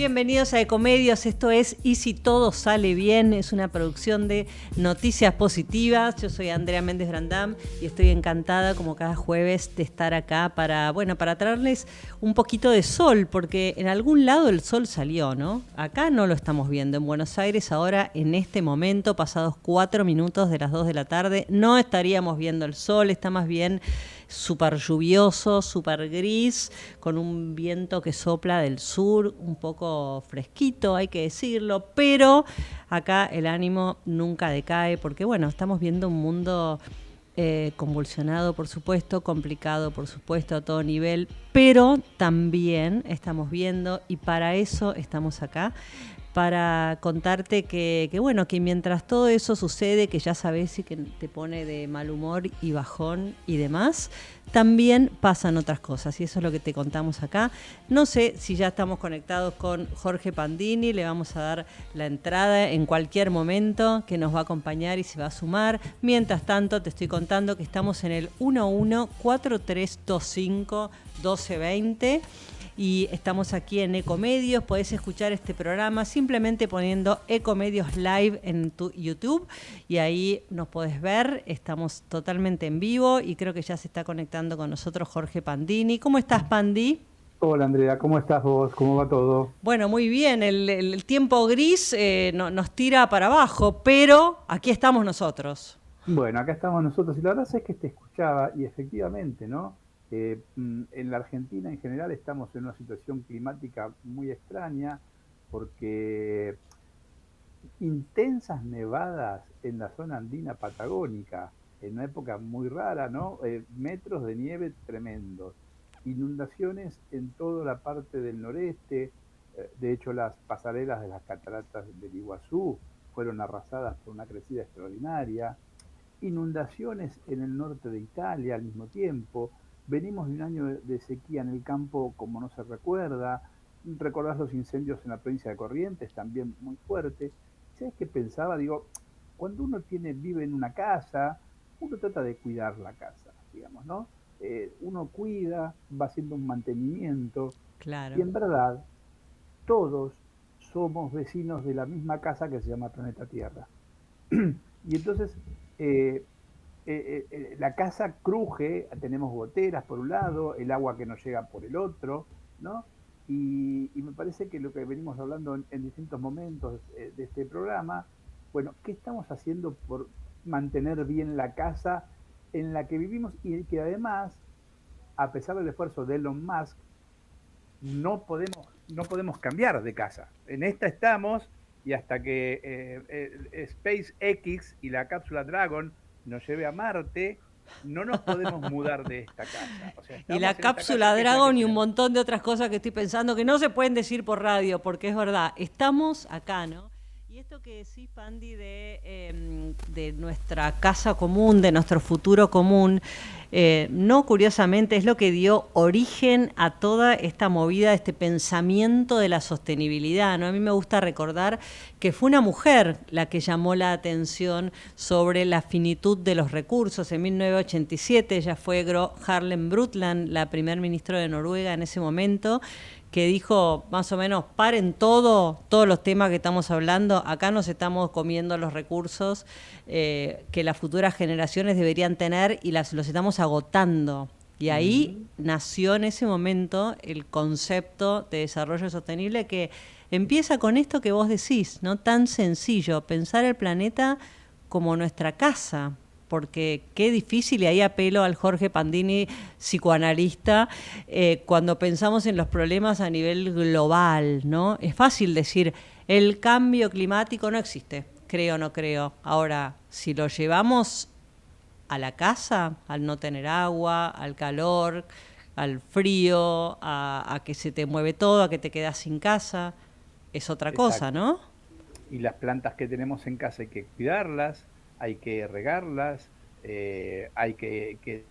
Bienvenidos a Ecomedios, esto es Y si todo sale bien, es una producción de Noticias Positivas. Yo soy Andrea Méndez Brandam y estoy encantada como cada jueves de estar acá para traerles un poquito de sol, porque en algún lado el sol salió, ¿no? Acá no lo estamos viendo, en Buenos Aires ahora, en este momento, pasados 4 minutos de las 2 de la tarde, no estaríamos viendo el sol, está más bien súper lluvioso, súper gris, con un viento que sopla del sur, un poco fresquito, hay que decirlo, pero acá el ánimo nunca decae, porque bueno, estamos viendo un mundo convulsionado, por supuesto, complicado, por supuesto, a todo nivel, pero también estamos viendo, y para eso estamos acá, para contarte que mientras todo eso sucede, que ya sabes y que te pone de mal humor y bajón y demás, también pasan otras cosas, y eso es lo que te contamos acá. No sé si ya estamos conectados con Jorge Pandini, le vamos a dar la entrada en cualquier momento, que nos va a acompañar y se va a sumar. Mientras tanto, te estoy contando que estamos en el 1143251220 y estamos aquí en Ecomedios. Podés escuchar este programa simplemente poniendo Ecomedios Live en tu YouTube y ahí nos podés ver. Estamos totalmente en vivo y creo que ya se está conectando con nosotros Jorge Pandini. ¿Cómo estás, Pandi? Hola Andrea, ¿cómo estás vos? ¿Cómo va todo? Bueno, muy bien. El tiempo gris nos tira para abajo, pero aquí estamos nosotros. Bueno, acá estamos nosotros y la verdad es que te escuchaba y efectivamente, ¿no? En la Argentina en general estamos en una situación climática muy extraña porque intensas nevadas en la zona andina patagónica, en una época muy rara, ¿no? Metros de nieve tremendos, inundaciones en toda la parte del noreste, de hecho las pasarelas de las cataratas del Iguazú fueron arrasadas por una crecida extraordinaria, inundaciones en el norte de Italia al mismo tiempo, venimos de un año de sequía en el campo como no se recuerda, recordás los incendios en la provincia de Corrientes, también muy fuerte. ¿Sabes qué pensaba? Digo, cuando uno vive en una casa, uno trata de cuidar la casa, digamos, ¿no? Uno cuida, va haciendo un mantenimiento, y Claro. en verdad todos somos vecinos de la misma casa que se llama Planeta Tierra. Y entonces la casa cruje, tenemos goteras por un lado, el agua que nos llega por el otro, ¿no? Y me parece que lo que venimos hablando en distintos momentos de este programa, bueno, ¿qué estamos haciendo por mantener bien la casa en la que vivimos y que además, a pesar del esfuerzo de Elon Musk, no podemos cambiar de casa? En esta estamos y hasta que SpaceX y la cápsula Dragon nos lleve a Marte, no nos podemos mudar de esta casa. O sea, Y la estamos en esta casa cápsula que es la que Dragon y un tenemos. montón de otras cosas que estoy pensando que no se pueden decir por radio, porque es verdad, estamos acá, ¿no? Y esto que decís, Pandi, de nuestra casa común, de nuestro futuro común, no curiosamente es lo que dio origen a toda esta movida, este pensamiento de la sostenibilidad, ¿no? A mí me gusta recordar que fue una mujer la que llamó la atención sobre la finitud de los recursos. En 1987 ella fue Gro Harlem Brundtland, la primer ministra de Noruega en ese momento, que dijo más o menos, paren todos los temas que estamos hablando, acá nos estamos comiendo los recursos que las futuras generaciones deberían tener y los estamos agotando. Y ahí Mm, nació en ese momento el concepto de desarrollo sostenible que empieza con esto que vos decís, ¿no? Tan sencillo, pensar el planeta como nuestra casa, porque qué difícil, y ahí apelo al Jorge Pandini, psicoanalista, cuando pensamos en los problemas a nivel global, ¿no? Es fácil decir, el cambio climático no existe, creo o no creo. Ahora, si lo llevamos a la casa, al no tener agua, al calor, al frío, a que se te mueve todo, a que te quedas sin casa, es otra cosa, exacto. ¿no? Y las plantas que tenemos en casa hay que cuidarlas, hay que regarlas, hay que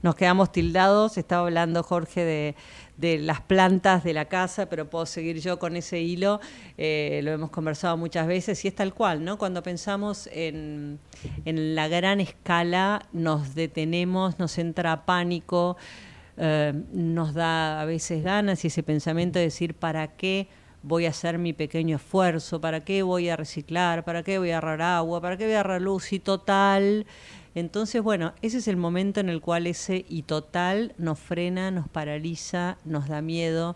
Nos quedamos tildados, estaba hablando Jorge de las plantas de la casa, pero puedo seguir yo con ese hilo, lo hemos conversado muchas veces y es tal cual, ¿no? Cuando pensamos en la gran escala nos detenemos, nos entra pánico, nos da a veces ganas y ese pensamiento de decir, ¿para qué voy a hacer mi pequeño esfuerzo? ¿Para qué voy a reciclar? ¿Para qué voy a ahorrar agua? ¿Para qué voy a ahorrar luz? Y total. Entonces, bueno, ese es el momento en el cual ese y total nos frena, nos paraliza, nos da miedo.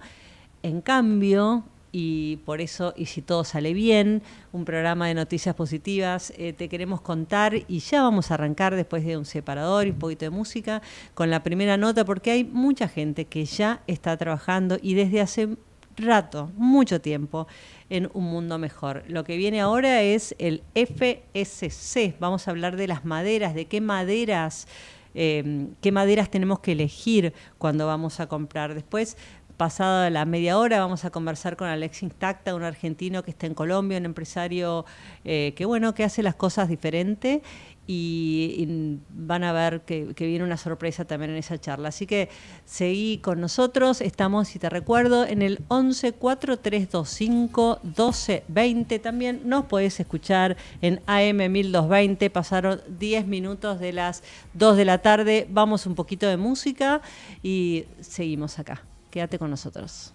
En cambio, y por eso, y si todo sale bien, un programa de noticias positivas, te queremos contar, y ya vamos a arrancar después de un separador y un poquito de música, con la primera nota, porque hay mucha gente que ya está trabajando y desde hace rato, mucho tiempo, en un mundo mejor. Lo que viene ahora es el FSC. Vamos a hablar de las maderas, de qué maderas tenemos que elegir cuando vamos a comprar. Después, pasada la media hora, vamos a conversar con Alexis Tacta, un argentino que está en Colombia, un empresario que hace las cosas diferente, y van a ver que viene una sorpresa también en esa charla. Así que seguí con nosotros. Estamos, si te recuerdo, en el 11 4325 1220. También nos podés escuchar en AM 1220. Pasaron 10 minutos de las 2 de la tarde. Vamos un poquito de música y seguimos acá. Quédate con nosotros.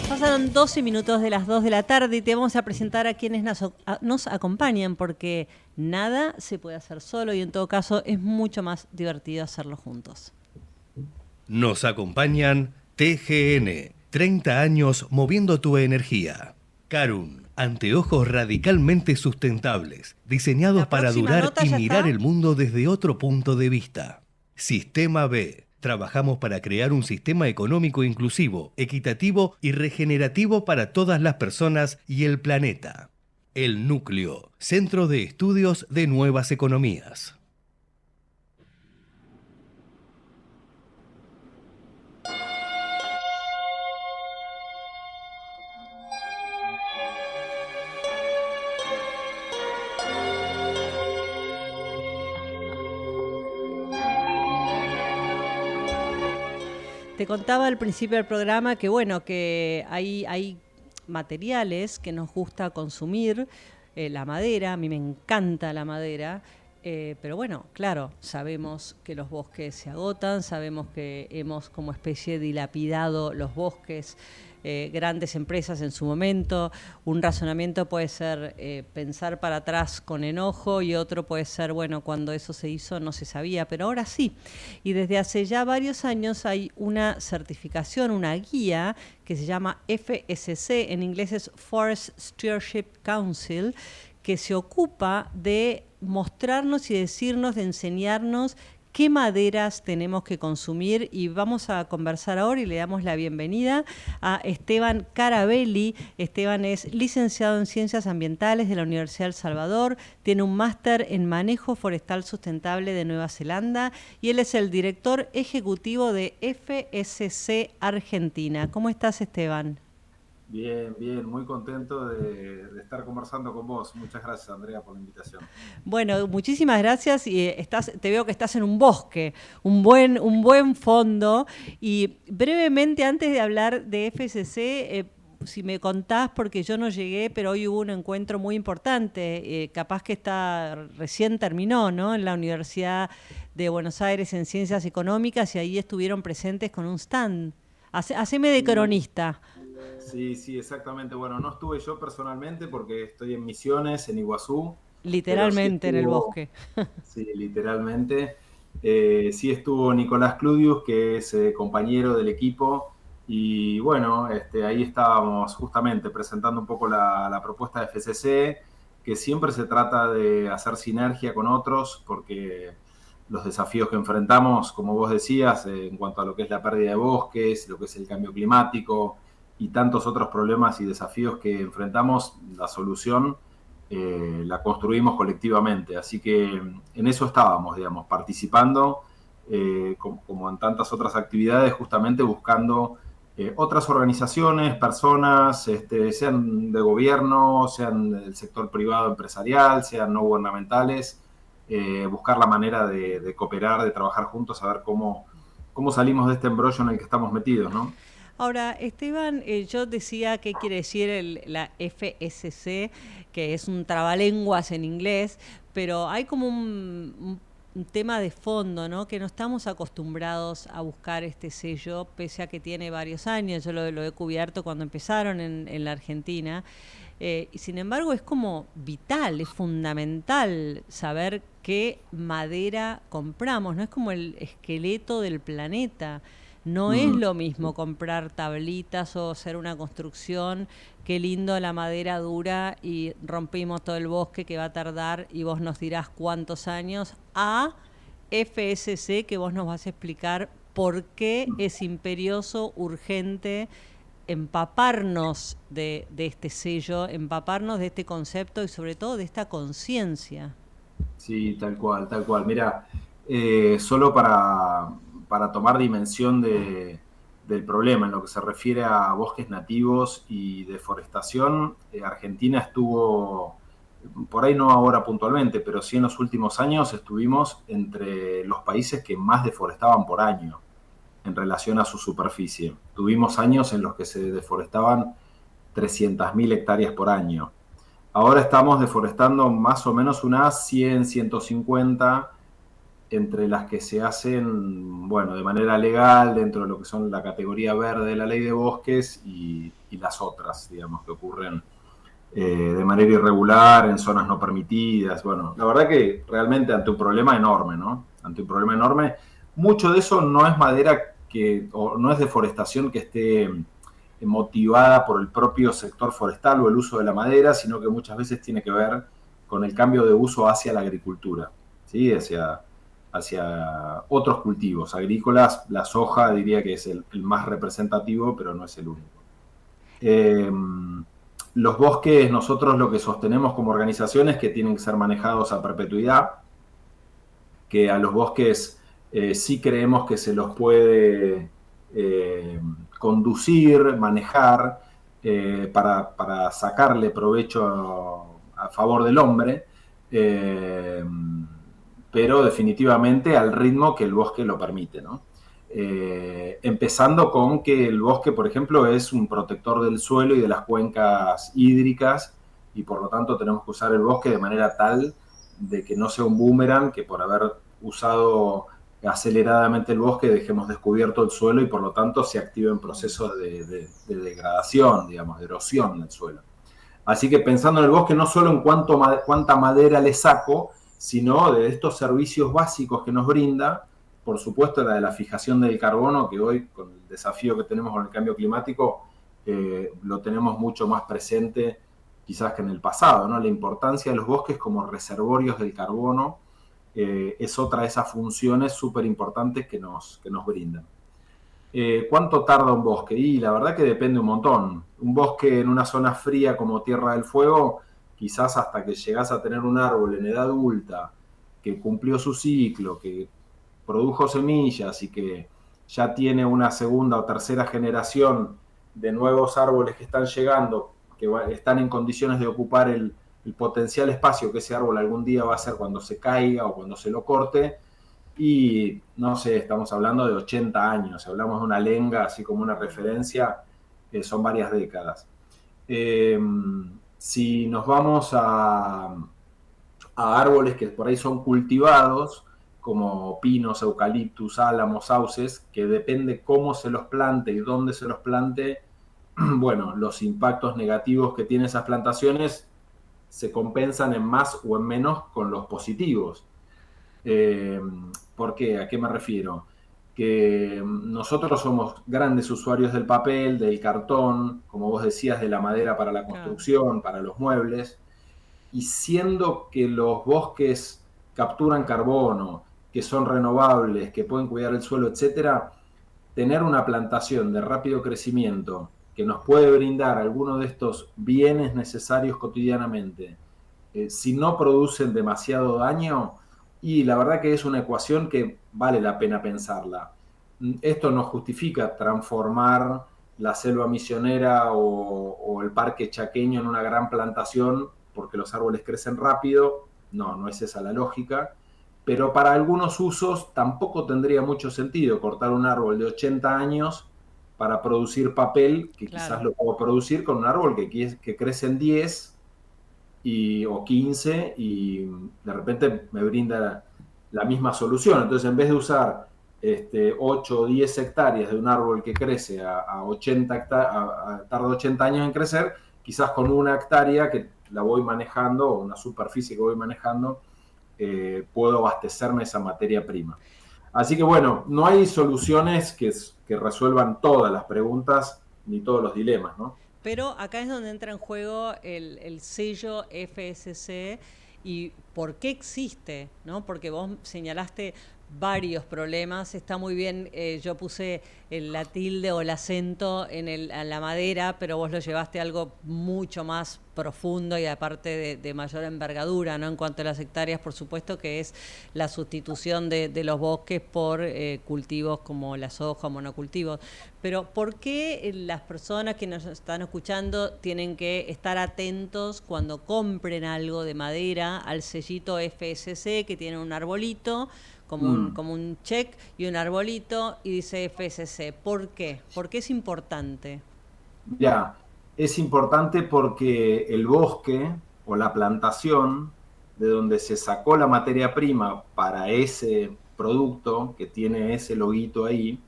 Pasaron 12 minutos de las 2 de la tarde y te vamos a presentar a quienes nos acompañan, porque nada se puede hacer solo y en todo caso es mucho más divertido hacerlo juntos. Nos acompañan TGN, 30 años moviendo tu energía. Karun, anteojos radicalmente sustentables, diseñados para durar y mirar el mundo desde otro punto de vista. Sistema B. Trabajamos para crear un sistema económico inclusivo, equitativo y regenerativo para todas las personas y el planeta. El Núcleo, Centro de Estudios de Nuevas Economías. Te contaba al principio del programa que, bueno, que hay materiales que nos gusta consumir. La madera, a mí me encanta la madera, pero bueno, claro, sabemos que los bosques se agotan, sabemos que hemos como especie dilapidado los bosques, grandes empresas en su momento. Un razonamiento puede ser pensar para atrás con enojo, y otro puede ser, bueno, cuando eso se hizo no se sabía, pero ahora sí. Y desde hace ya varios años hay una certificación, una guía que se llama FSC, en inglés es Forest Stewardship Council, que se ocupa de mostrarnos y decirnos, de enseñarnos qué maderas tenemos que consumir, y vamos a conversar ahora y le damos la bienvenida a Esteban Carabelli. Esteban es licenciado en Ciencias Ambientales de la Universidad del Salvador, tiene un máster en Manejo Forestal Sustentable de Nueva Zelanda y él es el director ejecutivo de FSC Argentina. ¿Cómo estás, Esteban? Bien, bien, muy contento de estar conversando con vos. Muchas gracias, Andrea, por la invitación. Bueno, muchísimas gracias. Y te veo que estás en un bosque, un buen fondo. Y brevemente, antes de hablar de FSC, si me contás, porque yo no llegué, pero hoy hubo un encuentro muy importante, capaz que recién terminó, ¿no? En la Universidad de Buenos Aires en Ciencias Económicas, y ahí estuvieron presentes con un stand. Haceme de cronista. Sí, sí, exactamente. Bueno, no estuve yo personalmente porque estoy en Misiones, en Iguazú, pero sí Literalmente en el estuvo, bosque. sí, literalmente. Sí estuvo Nicolás Cludius, que es compañero del equipo, y bueno, ahí estábamos justamente presentando un poco la propuesta de FCC, que siempre se trata de hacer sinergia con otros, porque los desafíos que enfrentamos, como vos decías, en cuanto a lo que es la pérdida de bosques, lo que es el cambio climático y tantos otros problemas y desafíos que enfrentamos, la solución la construimos colectivamente. Así que en eso estábamos, digamos, participando, como en tantas otras actividades, justamente buscando otras organizaciones, personas, sean de gobierno, sean del sector privado empresarial, sean no gubernamentales, buscar la manera de cooperar, de trabajar juntos, a ver cómo salimos de este embrollo en el que estamos metidos, ¿no? Ahora, Esteban, yo decía qué quiere decir la FSC, que es un trabalenguas en inglés, pero hay como un tema de fondo, ¿no? Que no estamos acostumbrados a buscar este sello, pese a que tiene varios años. Yo lo he cubierto cuando empezaron en la Argentina. Y sin embargo, es como vital, es fundamental saber qué madera compramos, ¿no? Es como el esqueleto del planeta. No es lo mismo comprar tablitas o hacer una construcción. Qué lindo la madera dura y rompimos todo el bosque que va a tardar y vos nos dirás cuántos años. A FSC, que vos nos vas a explicar por qué es imperioso, urgente empaparnos de este sello, empaparnos de este concepto y sobre todo de esta conciencia. Sí, tal cual, tal cual. Mira, solo para tomar dimensión del problema en lo que se refiere a bosques nativos y deforestación, Argentina estuvo, por ahí no ahora puntualmente, pero sí en los últimos años estuvimos entre los países que más deforestaban por año en relación a su superficie. Tuvimos años en los que se deforestaban 300.000 hectáreas por año. Ahora estamos deforestando más o menos unas 100, 150, entre las que se hacen, bueno, de manera legal, dentro de lo que son la categoría verde de la ley de bosques y las otras, digamos, que ocurren de manera irregular, en zonas no permitidas. Bueno, la verdad que realmente ante un problema enorme, ¿no? Ante un problema enorme. Mucho de eso no es madera o no es deforestación que esté motivada por el propio sector forestal o el uso de la madera, sino que muchas veces tiene que ver con el cambio de uso hacia la agricultura, ¿sí? Hacia otros cultivos agrícolas. La soja diría que es el más representativo, pero no es el único. Los bosques, nosotros lo que sostenemos como organización es que tienen que ser manejados a perpetuidad, que a los bosques sí creemos que se los puede conducir, manejar, para sacarle provecho a favor del hombre, pero definitivamente al ritmo que el bosque lo permite, ¿no? Empezando con que el bosque, por ejemplo, es un protector del suelo y de las cuencas hídricas, y por lo tanto tenemos que usar el bosque de manera tal de que no sea un boomerang, que por haber usado aceleradamente el bosque dejemos descubierto el suelo y por lo tanto se activen procesos de degradación, digamos, de erosión del suelo. Así que pensando en el bosque no solo en cuánta madera le saco, sino de estos servicios básicos que nos brinda, por supuesto la de la fijación del carbono, que hoy con el desafío que tenemos con el cambio climático lo tenemos mucho más presente quizás que en el pasado, ¿no? La importancia de los bosques como reservorios del carbono, es otra de esas funciones súper importantes que nos brindan. ¿Cuánto tarda un bosque? Y la verdad que depende un montón. Un bosque en una zona fría como Tierra del Fuego, quizás hasta que llegás a tener un árbol en edad adulta, que cumplió su ciclo, que produjo semillas y que ya tiene una segunda o tercera generación de nuevos árboles que están llegando, que están en condiciones de ocupar el potencial espacio que ese árbol algún día va a hacer cuando se caiga o cuando se lo corte. Y no sé, estamos hablando de 80 años, si hablamos de una lenga, así como una referencia, son varias décadas. Si nos vamos a árboles que por ahí son cultivados, como pinos, eucaliptus, álamos, sauces, que depende cómo se los plante y dónde se los plante, bueno, los impactos negativos que tienen esas plantaciones se compensan en más o en menos con los positivos. ¿Por qué? ¿A qué me refiero? Que nosotros somos grandes usuarios del papel, del cartón, como vos decías, de la madera para la construcción, para los muebles, y siendo que los bosques capturan carbono, que son renovables, que pueden cuidar el suelo, etcétera, tener una plantación de rápido crecimiento que nos puede brindar alguno de estos bienes necesarios cotidianamente, si no producen demasiado daño, y la verdad que es una ecuación que vale la pena pensarla. Esto no justifica transformar la selva misionera o el parque chaqueño en una gran plantación porque los árboles crecen rápido. No, no es esa la lógica. Pero para algunos usos tampoco tendría mucho sentido cortar un árbol de 80 años para producir papel, que quizás lo puedo producir con un árbol que crece en 10 o 15 y de repente me brinda la misma solución. Entonces, en vez de usar 8 o 10 hectáreas de un árbol que crece tarda 80 años en crecer, quizás con una hectárea que la voy manejando, o una superficie que voy manejando, puedo abastecerme esa materia prima. Así que bueno, no hay soluciones que resuelvan todas las preguntas ni todos los dilemas, ¿no? Pero acá es donde entra en juego el sello FSC y por qué existe, ¿no? Porque vos señalaste varios problemas, está muy bien, yo puse la tilde o el acento en la madera, pero vos lo llevaste a algo mucho más profundo y aparte de mayor envergadura, ¿no? En cuanto a las hectáreas, por supuesto, que es la sustitución de los bosques por cultivos como la soja o monocultivos. Pero ¿por qué las personas que nos están escuchando tienen que estar atentos cuando compren algo de madera al sellito FSC que tiene un arbolito, como un check y un arbolito y dice FSC? ¿Por qué? ¿Por qué es importante? Ya, es importante porque el bosque o la plantación de donde se sacó la materia prima para ese producto que tiene ese loguito ahí,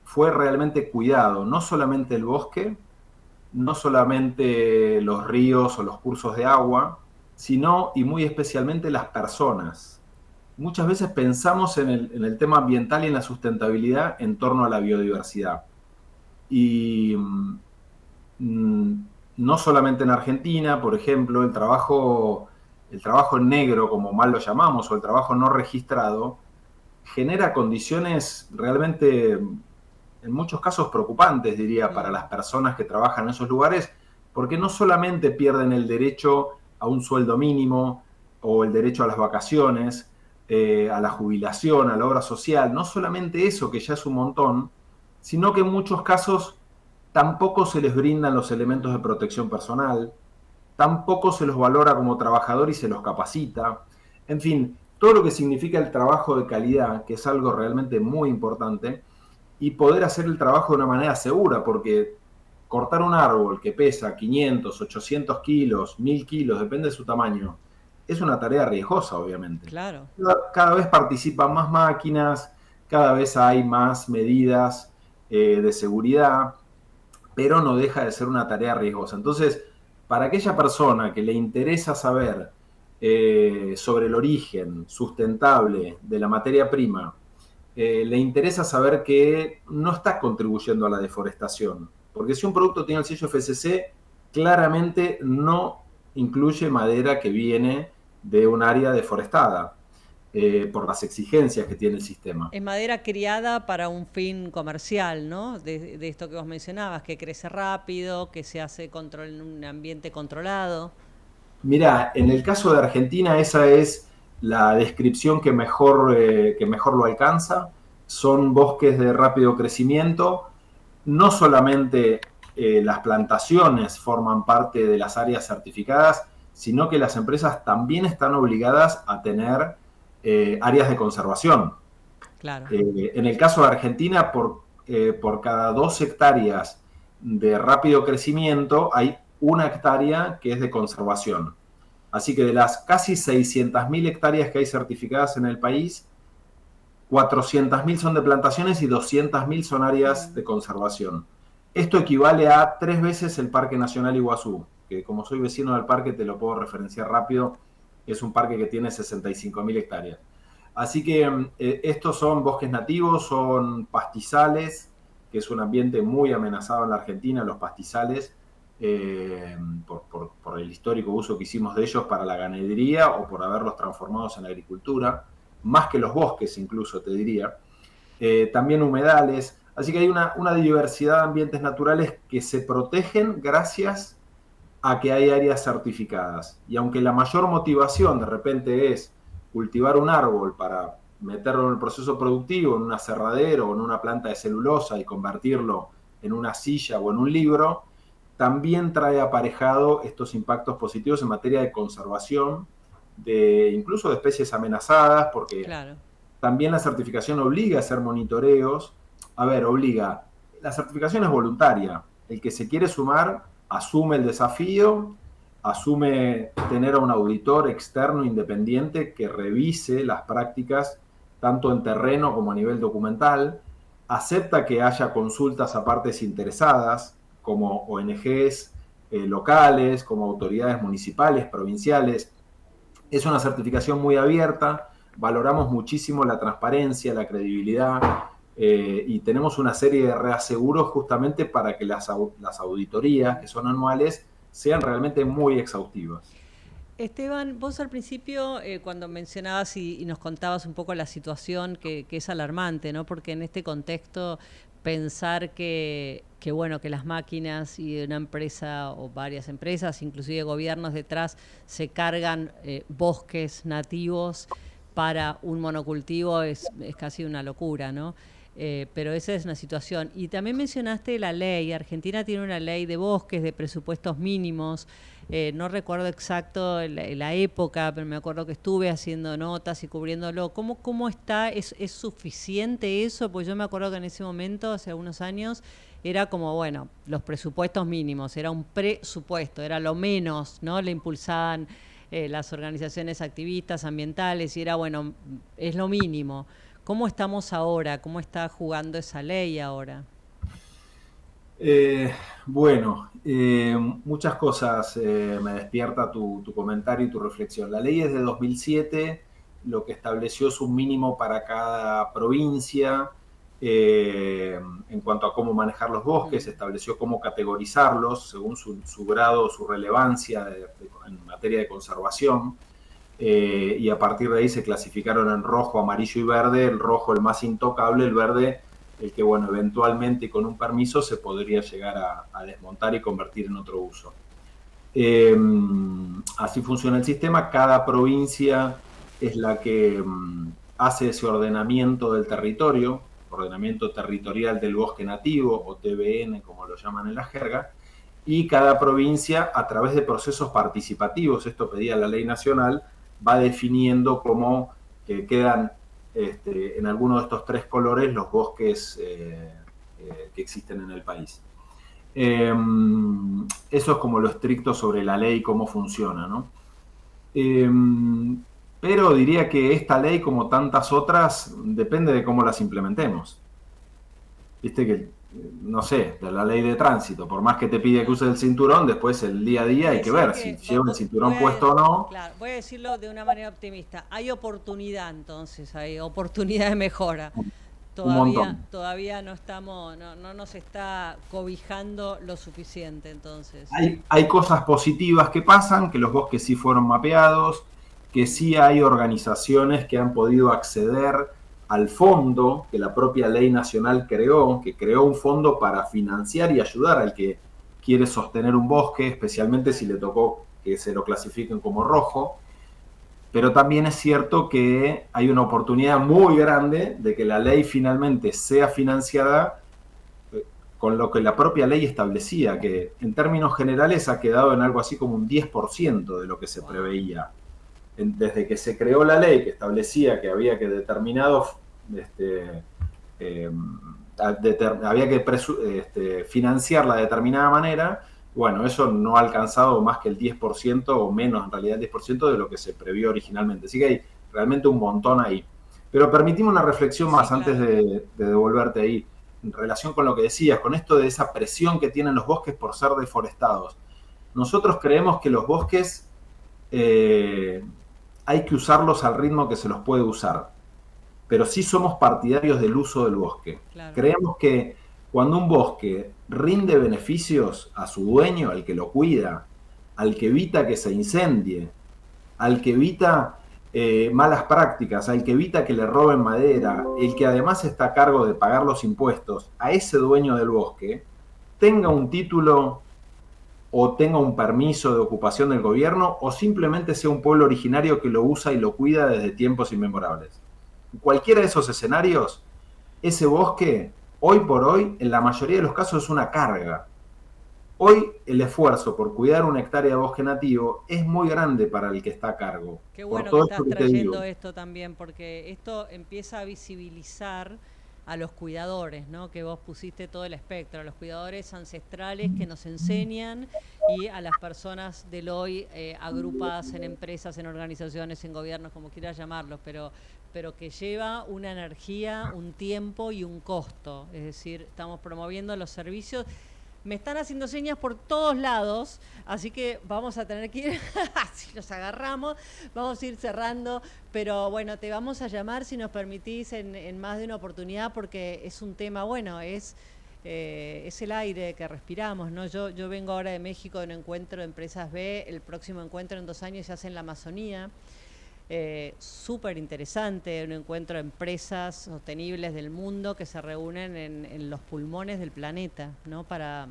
fue realmente cuidado. No solamente el bosque, no solamente los ríos o los cursos de agua, sino y muy especialmente las personas. Muchas veces pensamos en el tema ambiental y en la sustentabilidad en torno a la biodiversidad. Y no solamente en Argentina, por ejemplo, el trabajo en negro, como mal lo llamamos, o el trabajo no registrado, genera condiciones realmente, en muchos casos, preocupantes, diría, para las personas que trabajan en esos lugares, porque no solamente pierden el derecho a un sueldo mínimo o el derecho a las vacaciones, a la jubilación, a la obra social, no solamente eso, que ya es un montón, sino que en muchos casos tampoco se les brindan los elementos de protección personal, tampoco se los valora como trabajador y se los capacita. En fin, todo lo que significa el trabajo de calidad, que es algo realmente muy importante, y poder hacer el trabajo de una manera segura, porque cortar un árbol que pesa 500, 800 kilos, 1000 kilos, depende de su tamaño, es una tarea riesgosa, obviamente. Claro. Cada vez participan más máquinas, cada vez hay más medidas de seguridad, pero no deja de ser una tarea riesgosa. Entonces, para aquella persona que le interesa saber sobre el origen sustentable de la materia prima, le interesa saber que no está contribuyendo a la deforestación, porque si un producto tiene el sello FSC, claramente no incluye madera que viene de un área deforestada, por las exigencias que tiene el sistema. Es madera criada para un fin comercial, ¿no? De esto que vos mencionabas, que crece rápido, que se hace en un ambiente controlado. Mirá, en el caso de Argentina esa es la descripción que mejor lo alcanza. Son bosques de rápido crecimiento. No solamente las plantaciones forman parte de las áreas certificadas, sino que las empresas también están obligadas a tener áreas de conservación. Claro. En el caso de Argentina, por cada 2 hectáreas de rápido crecimiento, hay 1 hectárea que es de conservación. Así que de las casi 600.000 hectáreas que hay certificadas en el país, 400.000 son de plantaciones y 200.000 son áreas de conservación. Esto equivale a 3 veces el Parque Nacional Iguazú, que como soy vecino del parque te lo puedo referenciar rápido, es un parque que tiene 65.000 hectáreas. Así que estos son bosques nativos, son pastizales, que es un ambiente muy amenazado en la Argentina, los pastizales, por el histórico uso que hicimos de ellos para la ganadería o por haberlos transformados en agricultura, más que los bosques incluso, te diría. También humedales, así que hay una diversidad de ambientes naturales que se protegen gracias a que hay áreas certificadas. Y aunque la mayor motivación de repente es cultivar un árbol para meterlo en el proceso productivo, en un aserradero o en una planta de celulosa y convertirlo en una silla o en un libro, también trae aparejado estos impactos positivos en materia de conservación, incluso de especies amenazadas, porque claro, también la certificación obliga a hacer monitoreos. A ver, obliga. La certificación es voluntaria. El que se quiere sumar asume el desafío, asume tener a un auditor externo independiente que revise las prácticas tanto en terreno como a nivel documental, acepta que haya consultas a partes interesadas, como ONGs locales, como autoridades municipales, provinciales. Es una certificación muy abierta, valoramos muchísimo la transparencia, la credibilidad, y tenemos una serie de reaseguros justamente para que las auditorías, que son anuales, sean realmente muy exhaustivas. Esteban, vos al principio, cuando mencionabas y nos contabas un poco la situación que es alarmante, ¿no? Porque en este contexto pensar que bueno, que las máquinas y una empresa o varias empresas, inclusive gobiernos detrás, se cargan bosques nativos para un monocultivo es casi una locura, ¿no? Pero esa es una situación. Y también mencionaste la ley. Argentina tiene una ley de bosques, de presupuestos mínimos. No recuerdo exacto la época, pero me acuerdo que estuve haciendo notas y cubriéndolo. ¿Cómo está? ¿Es suficiente eso? Pues yo me acuerdo que en ese momento, hace algunos años, era como, bueno, los presupuestos mínimos, era un presupuesto, era lo menos, ¿no? Le impulsaban las organizaciones activistas, ambientales, y era, bueno, es lo mínimo. ¿Cómo estamos ahora? ¿Cómo está jugando esa ley ahora? Bueno, muchas cosas me despierta tu comentario y tu reflexión. La ley es de 2007, lo que estableció es un mínimo para cada provincia en cuanto a cómo manejar los bosques, estableció cómo categorizarlos según su grado, su relevancia en materia de conservación. Y a partir de ahí se clasificaron en rojo, amarillo y verde, el rojo el más intocable, el verde el que, bueno, eventualmente con un permiso se podría llegar a desmontar y convertir en otro uso. Así funciona el sistema, cada provincia es la que hace ese ordenamiento del territorio, ordenamiento territorial del bosque nativo, o TBN como lo llaman en la jerga, y cada provincia a través de procesos participativos, esto pedía la ley nacional, va definiendo cómo quedan en alguno de estos 3 colores los bosques que existen en el país. Eso es como lo estricto sobre la ley, cómo funciona, ¿no? Pero diría que esta ley, como tantas otras, depende de cómo las implementemos. Viste que, no sé, de la ley de tránsito, por más que te pide que uses el cinturón, después el día a día hay que ver si lleva el cinturón puesto o no. Claro, voy a decirlo de una manera optimista. Hay oportunidad, entonces, hay oportunidad de mejora. Todavía no estamos, no nos está cobijando lo suficiente, entonces. Hay cosas positivas que pasan, que los bosques sí fueron mapeados, que sí hay organizaciones que han podido acceder al fondo que la propia ley nacional creó, que creó un fondo para financiar y ayudar al que quiere sostener un bosque, especialmente si le tocó que se lo clasifiquen como rojo. Pero también es cierto que hay una oportunidad muy grande de que la ley finalmente sea financiada con lo que la propia ley establecía, que en términos generales ha quedado en algo así como un 10% de lo que se preveía. Desde que se creó la ley que establecía que había que había que financiarla de determinada manera, bueno, eso no ha alcanzado más que el 10% o menos, en realidad el 10% de lo que se previó originalmente. Así que hay realmente un montón ahí. Pero permitime una reflexión más antes de devolverte ahí, en relación con lo que decías, con esto de esa presión que tienen los bosques por ser deforestados. Nosotros creemos que los bosques hay que usarlos al ritmo que se los puede usar, pero sí somos partidarios del uso del bosque. Claro. Creemos que cuando un bosque rinde beneficios a su dueño, al que lo cuida, al que evita que se incendie, al que evita malas prácticas, al que evita que le roben madera, el que además está a cargo de pagar los impuestos, a ese dueño del bosque, tenga un título o tenga un permiso de ocupación del gobierno, o simplemente sea un pueblo originario que lo usa y lo cuida desde tiempos inmemorables. En cualquiera de esos escenarios, ese bosque, hoy por hoy, en la mayoría de los casos es una carga. Hoy el esfuerzo por cuidar una hectárea de bosque nativo es muy grande para el que está a cargo. Qué bueno que estás trayendo esto también, porque esto empieza a visibilizar a los cuidadores, ¿no? Que vos pusiste todo el espectro, a los cuidadores ancestrales que nos enseñan y a las personas del hoy agrupadas en empresas, en organizaciones, en gobiernos, como quieras llamarlos, pero que lleva una energía, un tiempo y un costo. Es decir, estamos promoviendo los servicios. Me están haciendo señas por todos lados, así que vamos a tener que ir, si nos agarramos, vamos a ir cerrando, pero bueno, te vamos a llamar si nos permitís en más de una oportunidad, porque es un tema, bueno, es el aire que respiramos, ¿no? Yo vengo ahora de México de un encuentro de Empresas B, el próximo encuentro en 2 años se hace en la Amazonía. Súper interesante, un encuentro de empresas sostenibles del mundo que se reúnen en los pulmones del planeta, ¿no? Para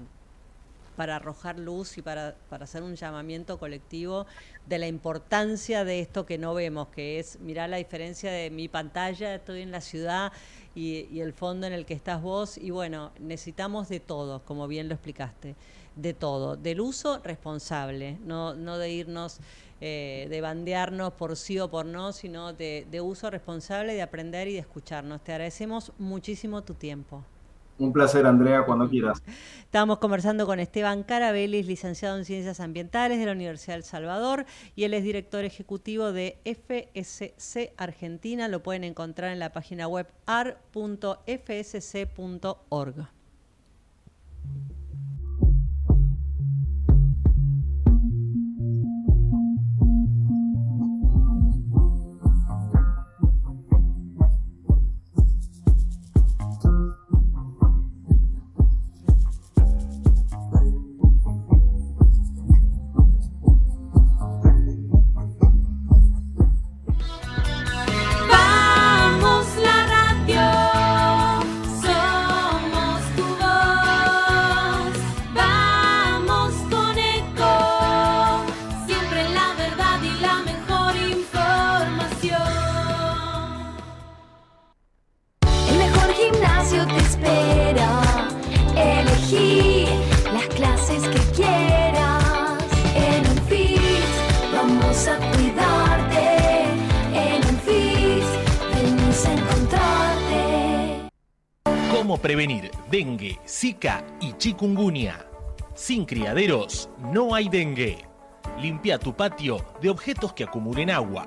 arrojar luz y para hacer un llamamiento colectivo de la importancia de esto que no vemos, que es mirar la diferencia de mi pantalla, estoy en la ciudad y el fondo en el que estás vos, y bueno, necesitamos de todo, como bien lo explicaste, de todo, del uso responsable, no de irnos, de bandearnos por sí o por no, sino de uso responsable, de aprender y de escucharnos. Te agradecemos muchísimo tu tiempo. Un placer, Andrea, cuando quieras. Estábamos conversando con Esteban Carabelis, licenciado en Ciencias Ambientales de la Universidad del Salvador, y él es director ejecutivo de FSC Argentina. Lo pueden encontrar en la página web ar.fsc.org. ¿Cómo prevenir dengue, zika y chikungunya? Sin criaderos no hay dengue. Limpia tu patio de objetos que acumulen agua.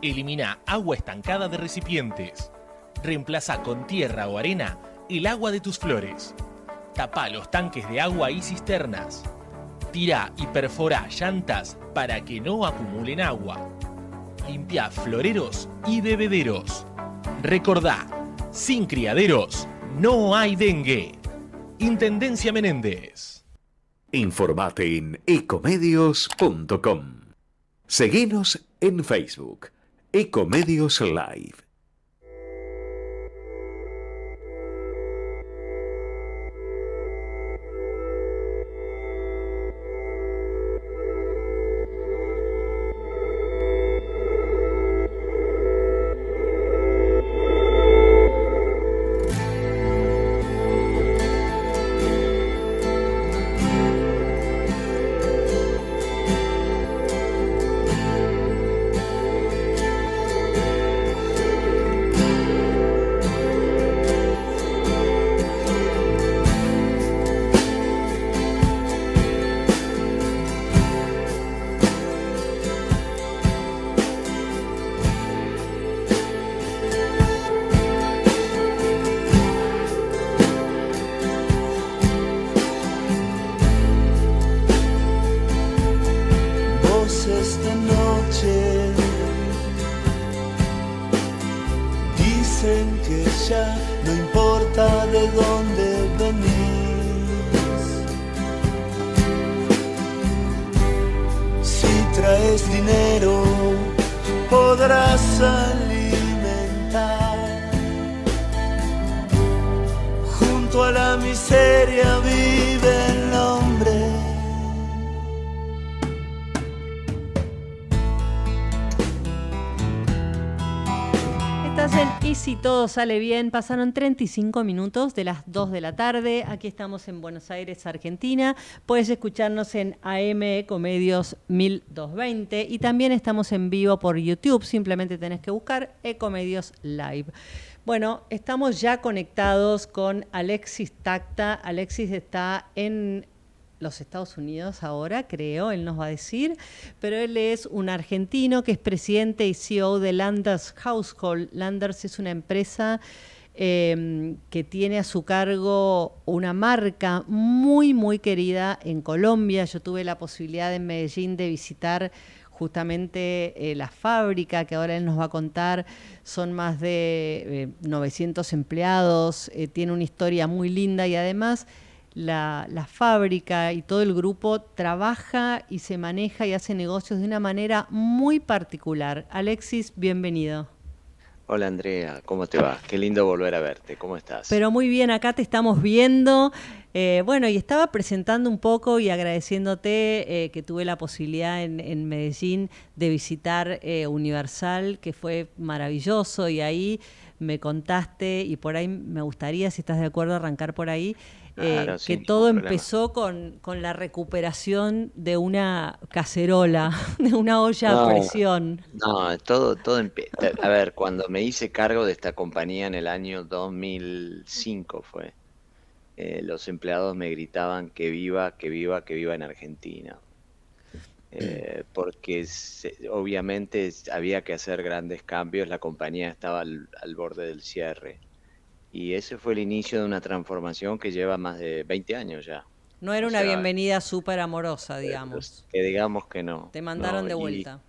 Elimina agua estancada de recipientes. Reemplaza con tierra o arena el agua de tus flores. Tapa los tanques de agua y cisternas. Tira y perfora llantas para que no acumulen agua. Limpia floreros y bebederos. Recordá, sin criaderos no hay dengue. Intendencia Menéndez. Informate en ecomedios.com. Seguinos en Facebook, Ecomedios Live. Si todo sale bien, pasaron 35 minutos de las 2 de la tarde. Aquí estamos en Buenos Aires, Argentina. Puedes escucharnos en AM Ecomedios 1220 y también estamos en vivo por YouTube. Simplemente tenés que buscar Ecomedios Live. Bueno, estamos ya conectados con Alexis Tacta. Alexis está en los Estados Unidos ahora, creo, él nos va a decir, pero él es un argentino que es presidente y CEO de Landers Household. Landers es una empresa que tiene a su cargo una marca muy, muy querida en Colombia. Yo tuve la posibilidad en Medellín de visitar justamente la fábrica, que ahora él nos va a contar. Son más de 900 empleados, tiene una historia muy linda y además la fábrica y todo el grupo trabaja y se maneja y hace negocios de una manera muy particular. Alexis, bienvenido. Hola Andrea, ¿cómo te va? Qué lindo volver a verte, ¿cómo estás? Pero muy bien, acá te estamos viendo. Bueno, y estaba presentando un poco y agradeciéndote que tuve la posibilidad en Medellín de visitar Universal, que fue maravilloso, y ahí me contaste, y por ahí me gustaría, si estás de acuerdo, arrancar por ahí, Claro, que sí, todo ningún empezó con la recuperación de una cacerola, de una olla a problema. presión. No, a ver, cuando me hice cargo de esta compañía en el año 2005 fue, los empleados me gritaban que viva, que viva, que viva en Argentina. Porque obviamente había que hacer grandes cambios, la compañía estaba al borde del cierre. Y ese fue el inicio de una transformación que lleva más de 20 años ya. No era O una sea, bienvenida súper amorosa, digamos. que digamos que no, Te mandaron no. de vuelta.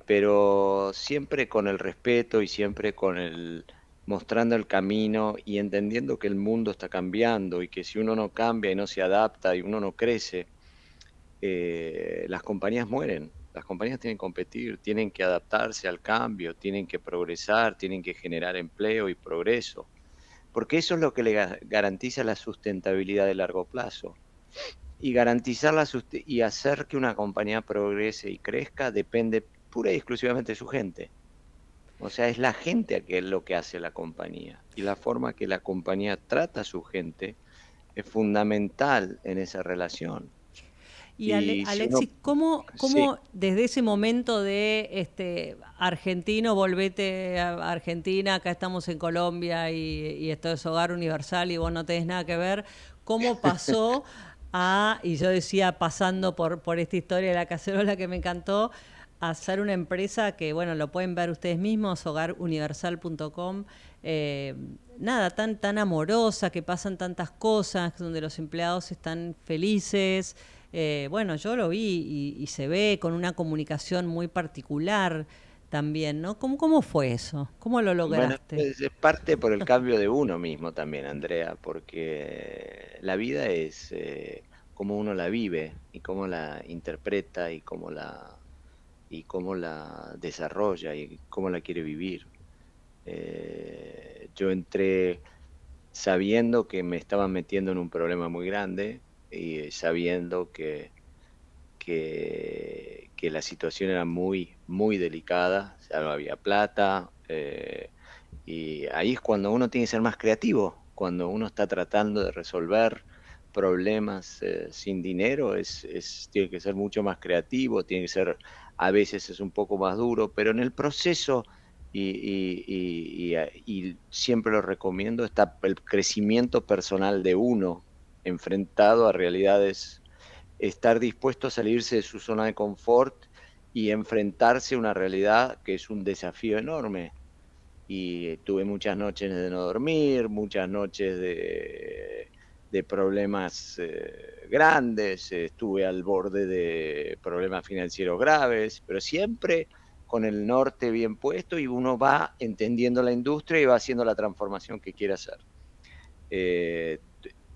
Pero siempre con el respeto y siempre con el mostrando el camino y entendiendo que el mundo está cambiando y que si uno no cambia y no se adapta y uno no crece, las compañías mueren. Las compañías tienen que competir, tienen que adaptarse al cambio, tienen que progresar, tienen que generar empleo y progreso, porque eso es lo que le garantiza la sustentabilidad de largo plazo. Y garantizar y hacer que una compañía progrese y crezca depende pura y exclusivamente de su gente. O sea, es la gente lo que hace la compañía. Y la forma que la compañía trata a su gente es fundamental en esa relación. Y Y si uno, Alexis, ¿cómo sí, desde ese momento de argentino, volvete a Argentina, acá estamos en Colombia y esto es Hogar Universal y vos no tenés nada que ver, cómo pasó y yo decía, pasando por esta historia de la cacerola que me encantó, a ser una empresa que, bueno, lo pueden ver ustedes mismos, hogaruniversal.com, nada, tan amorosa, que pasan tantas cosas, donde los empleados están felices. Bueno, yo lo vi y se ve con una comunicación muy particular también, ¿no? ¿Cómo fue eso? ¿Cómo lo bueno, lograste? es parte por el cambio de uno mismo también, Andrea, porque la vida es cómo uno la vive y cómo la interpreta y cómo y cómo la desarrolla y cómo la quiere vivir. Yo entré sabiendo que me estaba metiendo en un problema muy grande y sabiendo que la situación era muy, muy delicada, ya no había plata, y ahí es cuando uno tiene que ser más creativo, cuando uno está tratando de resolver problemas sin dinero, tiene que ser mucho más creativo, tiene que ser, a veces es un poco más duro, pero en el proceso, y siempre lo recomiendo, está el crecimiento personal de uno enfrentado a realidades, estar dispuesto a salirse de su zona de confort y enfrentarse a una realidad que es un desafío enorme. Y tuve muchas noches de no dormir, muchas noches de problemas grandes, estuve al borde de problemas financieros graves, pero siempre con el norte bien puesto y uno va entendiendo la industria y va haciendo la transformación que quiere hacer.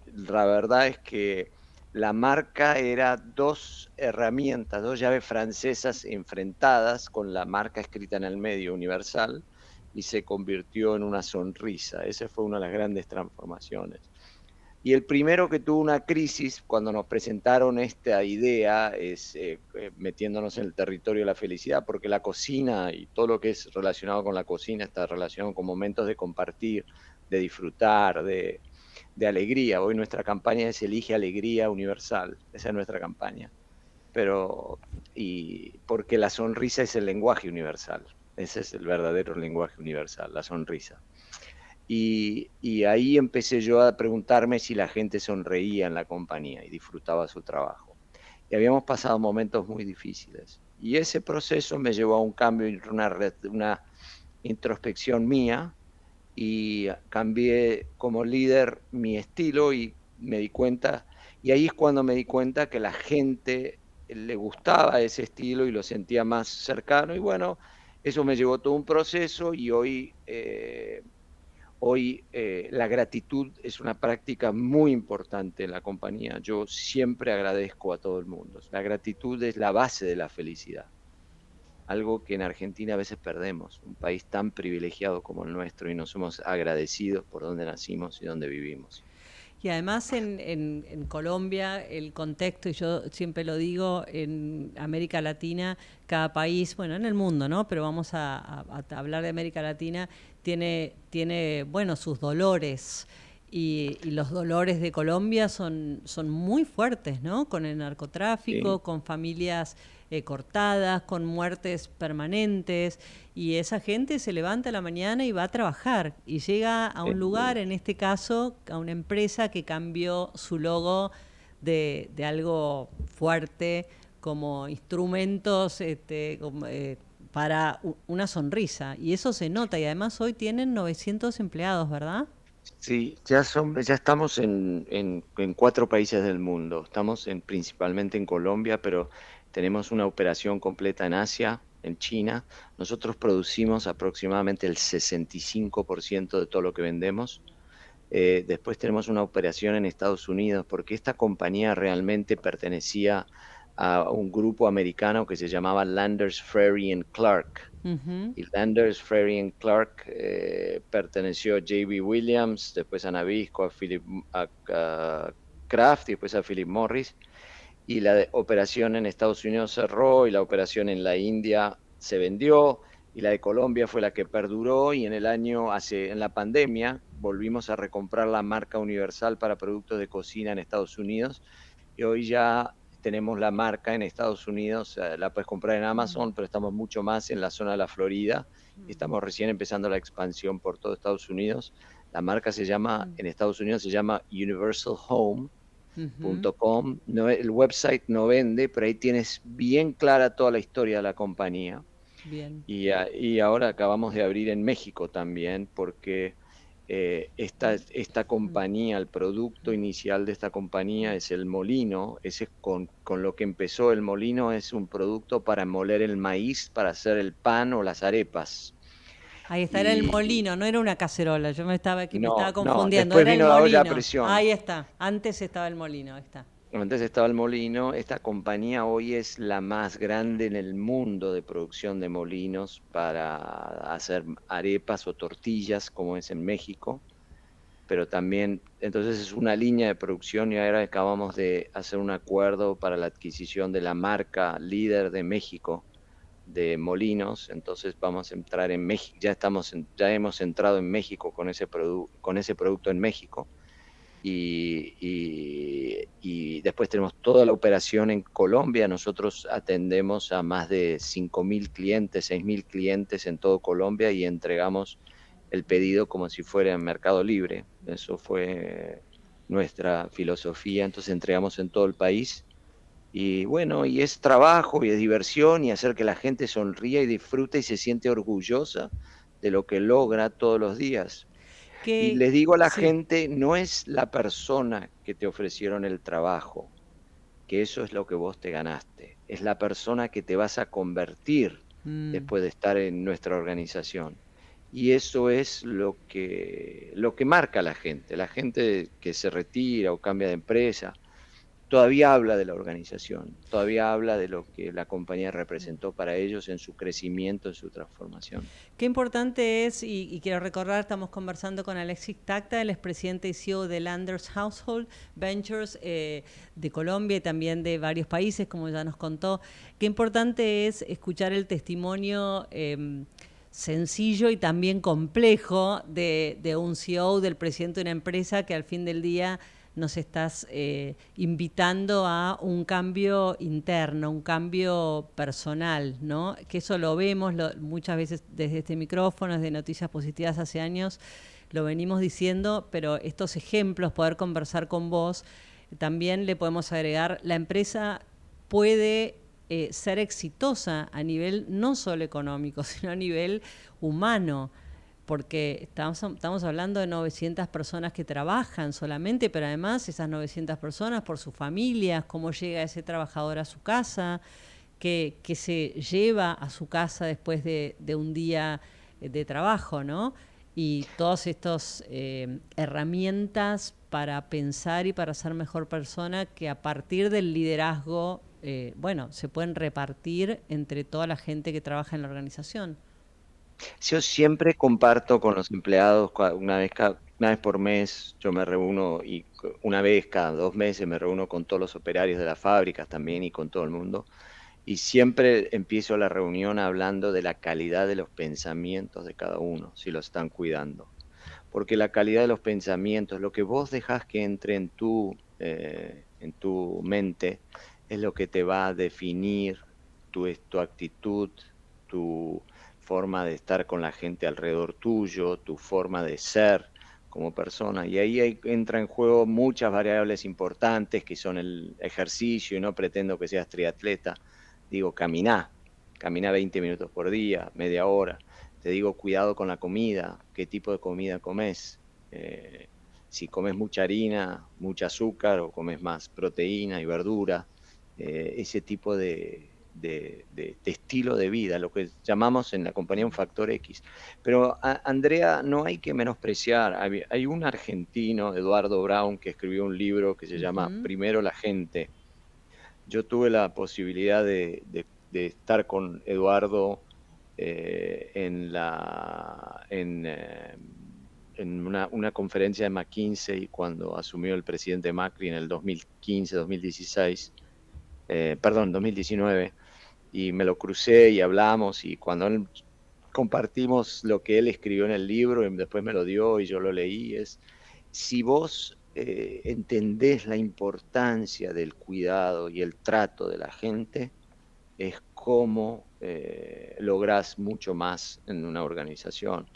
La verdad es que la marca era dos herramientas, dos llaves francesas enfrentadas con la marca escrita en el medio, Universal, y se convirtió en una sonrisa. Esa fue una de las grandes transformaciones. Y el primero que tuvo una crisis cuando nos presentaron esta idea es metiéndonos en el territorio de la felicidad, porque la cocina y todo lo que es relacionado con la cocina está relacionado con momentos de compartir, de disfrutar, de alegría. Hoy nuestra campaña es Elige Alegría Universal. Esa es nuestra campaña. Y porque la sonrisa es el lenguaje universal. Ese es el verdadero lenguaje universal, la sonrisa. Y ahí empecé yo a preguntarme si la gente sonreía en la compañía y disfrutaba su trabajo. Y habíamos pasado momentos muy difíciles. Y ese proceso me llevó a un cambio, una introspección mía, y cambié como líder mi estilo y me di cuenta, y ahí es cuando me di cuenta que la gente le gustaba ese estilo y lo sentía más cercano, y bueno, eso me llevó todo un proceso y hoy la gratitud es una práctica muy importante en la compañía. Yo siempre agradezco a todo el mundo. La gratitud es la base de la felicidad, algo que en Argentina a veces perdemos, un país tan privilegiado como el nuestro, y no somos agradecidos por donde nacimos y donde vivimos. Y además en Colombia el contexto, y yo siempre lo digo, en América Latina, cada país, bueno, en el mundo, ¿no? Pero vamos a hablar de América Latina, tiene bueno, sus dolores. Y los dolores de Colombia son muy fuertes, ¿no? Con el narcotráfico, Sí, con familias cortadas, con muertes permanentes, y esa gente se levanta a la mañana y va a trabajar y llega a un lugar, en este caso a una empresa que cambió su logo de algo fuerte como instrumentos para una sonrisa, y eso se nota, y además hoy tienen 900 empleados, ¿verdad? sí, ya estamos en 4 países del mundo. Estamos principalmente en Colombia, pero tenemos una operación completa en Asia, en China. Nosotros producimos aproximadamente el 65% de todo lo que vendemos. Después tenemos una operación en Estados Unidos, porque esta compañía realmente pertenecía a un grupo americano que se llamaba Landers, Frary and Clark. Ujú. Y Landers, Frary and Clark perteneció a J.B. Williams, después a Nabisco, a Kraft y después a Philip Morris. Y la operación en Estados Unidos cerró y la operación en la India se vendió, y la de Colombia fue la que perduró, y en la pandemia volvimos a recomprar la marca Universal para productos de cocina en Estados Unidos, y hoy ya tenemos la marca en Estados Unidos. La puedes comprar en Amazon, pero estamos mucho más en la zona de la Florida y estamos recién empezando la expansión por todo Estados Unidos. La marca en Estados Unidos se llama Universal Home. Ujú. .com. No, el website no vende, pero ahí tienes bien clara toda la historia de la compañía. Bien. Y ahora acabamos de abrir en México también, porque esta compañía, el producto inicial de esta compañía es el molino. Ese con lo que empezó el molino, es un producto para moler el maíz, para hacer el pan o las arepas. Ahí está, era el Y molino, no era una cacerola. Yo me estaba no, no, confundiendo, después era el vino la olla a molino. presión. Ahí está, antes estaba el molino, ahí está. Antes estaba el molino. Esta compañía hoy es la más grande en el mundo de producción de molinos para hacer arepas o tortillas, como es en México. Pero también, entonces es una línea de producción y ahora acabamos de hacer un acuerdo para la adquisición de la marca líder de México de molinos. Entonces vamos a entrar en México, ya hemos entrado en México con con ese producto en México. Y después tenemos toda la operación en Colombia. Nosotros atendemos a más de 5.000 clientes, 6.000 clientes en todo Colombia y entregamos el pedido como si fuera en Mercado Libre. Eso fue nuestra filosofía. Entonces entregamos en todo el país. Y bueno, y es trabajo y es diversión y hacer que la gente sonría y disfrute y se siente orgullosa de lo que logra todos los días. Y Que les digo a la sí. gente, no es la persona que te ofrecieron el trabajo, que eso es lo que vos te ganaste, es la persona que te vas a convertir Mm. después de estar en nuestra organización. Y eso es lo que marca a la gente que se retira o cambia de empresa, todavía habla de la organización, todavía habla de lo que la compañía representó para ellos en su crecimiento, en su transformación. Qué importante es, y quiero recordar, estamos conversando con Alexis Tacta, el expresidente y CEO de Landers Household Ventures de Colombia y también de varios países, como ya nos contó. Qué importante es escuchar el testimonio sencillo y también complejo de un CEO, del presidente de una empresa que al fin del día nos estás invitando a un cambio interno, un cambio personal, ¿no? Que eso lo vemos muchas veces desde este micrófono, desde Noticias Positivas hace años, lo venimos diciendo, pero estos ejemplos, poder conversar con vos, también le podemos agregar, la empresa puede ser exitosa a nivel no solo económico, sino a nivel humano, porque estamos hablando de 900 personas que trabajan solamente, pero además esas 900 personas por sus familias, cómo llega ese trabajador a su casa, que se lleva a su casa después de un día de trabajo, ¿no? Y todas estas herramientas para pensar y para ser mejor persona que a partir del liderazgo, bueno, se pueden repartir entre toda la gente que trabaja en la organización. Yo siempre comparto con los empleados, una vez por mes yo me reúno y una vez cada 2 meses me reúno con todos los operarios de las fábricas también y con todo el mundo. Y siempre empiezo la reunión hablando de la calidad de los pensamientos de cada uno, si lo están cuidando. Porque la calidad de los pensamientos, lo que vos dejás que entre en tu mente, es lo que te va a definir tu actitud, tu forma de estar con la gente alrededor tuyo, tu forma de ser como persona. Y ahí entra en juego muchas variables importantes que son el ejercicio, y no pretendo que seas triatleta. Digo, caminá 20 minutos por día, media hora. Te digo, cuidado con la comida, qué tipo de comida comes. Si comes mucha harina, mucha azúcar, o comes más proteína y verdura, ese tipo de estilo de vida, lo que llamamos en la compañía un factor X. Pero, Andrea, no hay que menospreciar. Hay un argentino, Eduardo Brown, que escribió un libro que se llama Ujú. Primero la gente. Yo tuve la posibilidad de estar con Eduardo en una conferencia de McKinsey cuando asumió el presidente Macri en el 2015, 2016, perdón, 2019, y me lo crucé y hablamos, y cuando él compartimos lo que él escribió en el libro y después me lo dio y yo lo leí, si vos entendés la importancia del cuidado y el trato de la gente, es cómo lográs mucho más en una organización.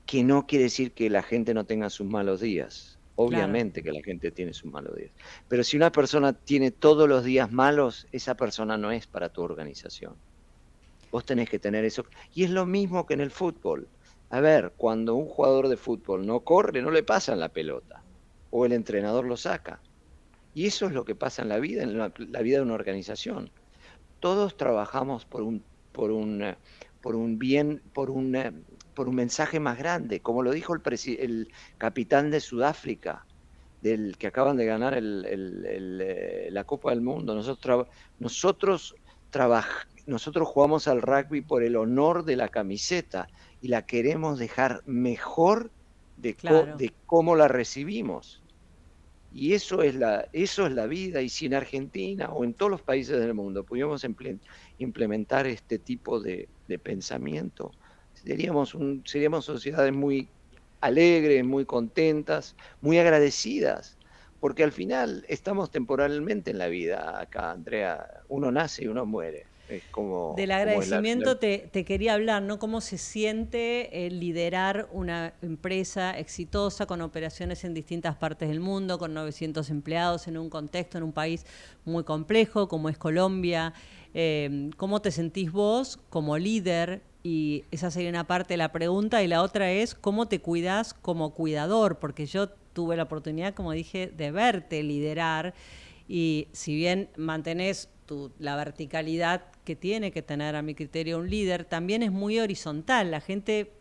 Que no quiere decir que la gente no tenga sus malos días. Claro. Obviamente que la gente tiene sus malos días. Pero si una persona tiene todos los días malos, esa persona no es para tu organización. Vos tenés que tener eso. Y es lo mismo que en el fútbol. A ver, cuando un jugador de fútbol no corre, no le pasan la pelota. O el entrenador lo saca. Y eso es lo que pasa en la vida, la vida de una organización. Todos trabajamos por por un bien, por un mensaje más grande. Como lo dijo el capitán de Sudáfrica, del que acaban de ganar la Copa del Mundo. Nosotros jugamos al rugby por el honor de la camiseta y la queremos dejar mejor de cómo la recibimos. Y eso es la vida. Y si en Argentina o en todos los países del mundo pudiéramos implementar este tipo de pensamiento, seríamos sociedades muy alegres, muy contentas, muy agradecidas, porque al final estamos temporalmente en la vida acá, Andrea. Uno nace y uno muere. Es como... Del agradecimiento te quería hablar, ¿no? ¿Cómo se siente liderar una empresa exitosa con operaciones en distintas partes del mundo, con 900 empleados en un contexto, en un país muy complejo como es Colombia? ¿Cómo te sentís vos como líder? Y esa sería una parte de la pregunta. Y la otra es, ¿cómo te cuidás como cuidador? Porque yo tuve la oportunidad, como dije, de verte liderar. Y si bien mantenés la verticalidad que tiene que tener, a mi criterio, un líder, también es muy horizontal. La gente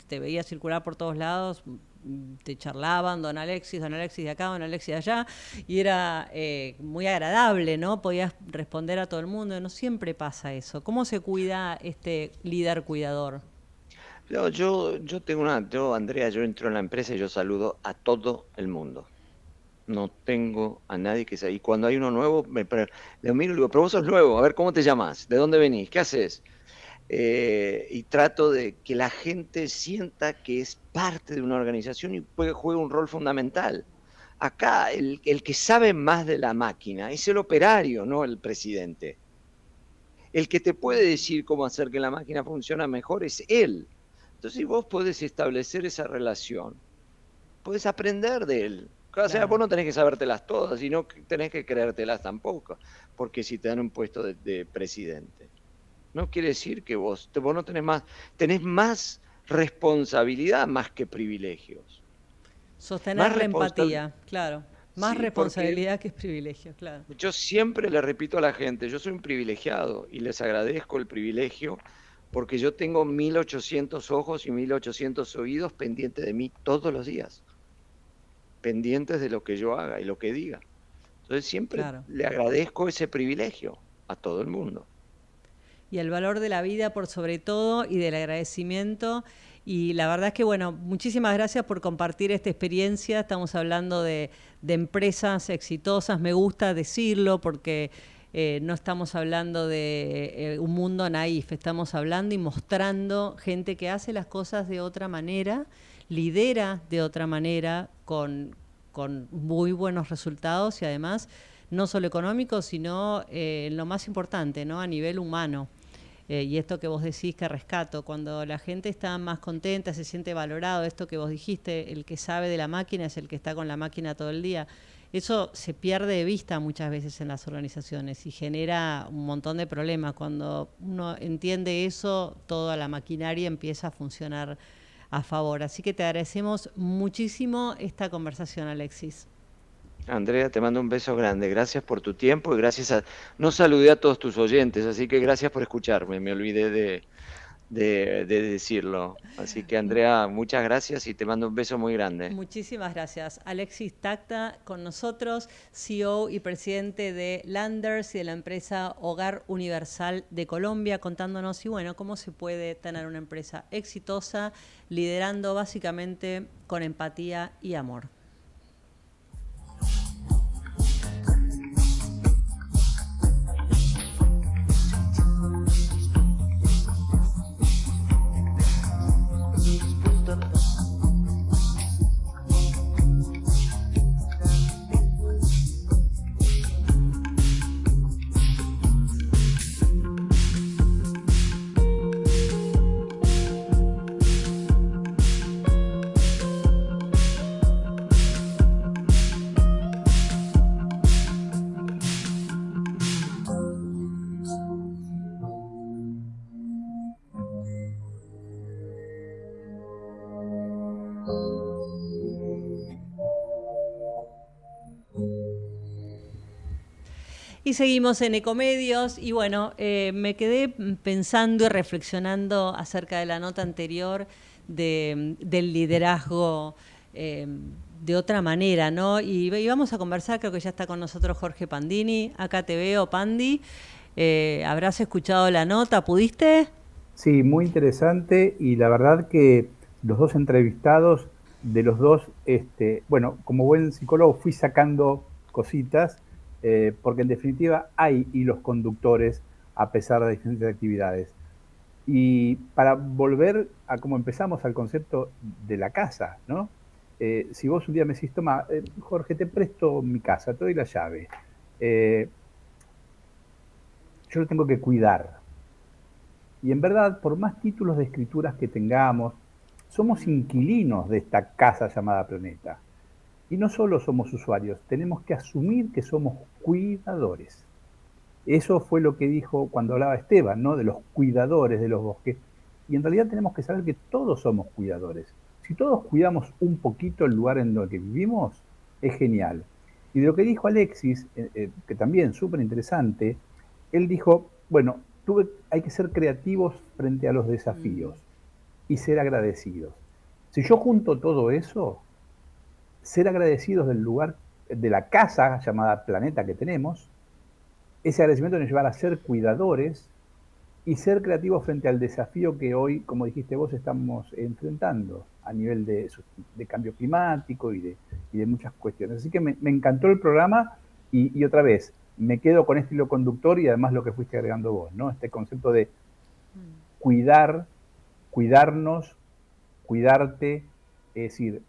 te veía circular por todos lados, te charlaban, don Alexis de acá, don Alexis de allá, y era muy agradable, ¿no? Podías responder a todo el mundo. No siempre pasa eso. ¿Cómo se cuida este líder cuidador? No, yo Andrea, yo entro en la empresa y yo saludo a todo el mundo. No tengo a nadie que sea. Y cuando hay uno nuevo, le miro y le digo, pero vos sos nuevo, a ver, ¿cómo te llamas? ¿De dónde venís? ¿Qué haces? Y trato de que la gente sienta que es parte de una organización y juega un rol fundamental. Acá el que sabe más de la máquina es el operario, no el presidente. El que te puede decir cómo hacer que la máquina funcione mejor es él. Entonces, si vos podés establecer esa relación, podés aprender de él. O sea, vos no tenés que sabértelas todas y no tenés que creértelas tampoco, porque si te dan un puesto de presidente, no quiere decir que vos no tenés más responsabilidad más que privilegios. Sostener la empatía, claro. Más responsabilidad que es privilegio, claro. Yo siempre le repito a la gente, yo soy un privilegiado y les agradezco el privilegio porque yo tengo 1800 ojos y 1800 oídos pendientes de mí todos los días, pendientes de lo que yo haga y lo que diga. Entonces siempre le agradezco ese privilegio a todo el mundo. Y el valor de la vida por sobre todo y del agradecimiento. Y la verdad es que, bueno, muchísimas gracias por compartir esta experiencia. Estamos hablando de empresas exitosas, me gusta decirlo porque no estamos hablando de un mundo naif, estamos hablando y mostrando gente que hace las cosas de otra manera, lidera de otra manera, con muy buenos resultados y además no solo económicos, sino en lo más importante, ¿no? A nivel humano. Y esto que vos decís que rescato, cuando la gente está más contenta, se siente valorado, esto que vos dijiste, el que sabe de la máquina es el que está con la máquina todo el día. Eso se pierde de vista muchas veces en las organizaciones y genera un montón de problemas. Cuando uno entiende eso, toda la maquinaria empieza a funcionar a favor. Así que te agradecemos muchísimo esta conversación, Alexis. Andrea, te mando un beso grande. Gracias por tu tiempo y gracias no saludé a todos tus oyentes, así que gracias por escucharme. Me olvidé de decirlo. Así que, Andrea, muchas gracias y te mando un beso muy grande. Muchísimas gracias. Alexis Tacta con nosotros, CEO y presidente de Landers y de la empresa Hogar Universal de Colombia, contándonos cómo se puede tener una empresa exitosa, liderando básicamente con empatía y amor. Y seguimos en Ecomedios y me quedé pensando y reflexionando acerca de la nota anterior del liderazgo de otra manera, ¿no? Y vamos a conversar, creo que ya está con nosotros Jorge Pandini. Acá te veo, Pandi. ¿Habrás escuchado la nota? ¿Pudiste? Sí, muy interesante y la verdad que los dos entrevistados, de los dos, bueno, como buen psicólogo fui sacando cositas, porque en definitiva hay hilos conductores a pesar de diferentes actividades. Y para volver a cómo empezamos al concepto de la casa, ¿no? Si vos un día me decís, toma, Jorge, te presto mi casa, te doy la llave, yo lo tengo que cuidar. Y en verdad, por más títulos de escrituras que tengamos, somos inquilinos de esta casa llamada planeta. Y no solo somos usuarios, tenemos que asumir que somos cuidadores. Eso fue lo que dijo cuando hablaba Esteban, ¿no? De los cuidadores de los bosques. Y en realidad tenemos que saber que todos somos cuidadores. Si todos cuidamos un poquito el lugar en el que vivimos, es genial. Y de lo que dijo Alexis, que también súper interesante, él dijo, bueno, hay que ser creativos frente a los desafíos y ser agradecidos. Si yo junto todo eso, ser agradecidos del lugar, de la casa llamada planeta que tenemos, ese agradecimiento nos llevará a ser cuidadores y ser creativos frente al desafío que hoy, como dijiste vos, estamos enfrentando a nivel de cambio climático y de muchas cuestiones. Así que me encantó el programa y otra vez, me quedo con este hilo conductor y además lo que fuiste agregando vos, ¿no? Este concepto de cuidar, cuidarnos, cuidarte, es decir,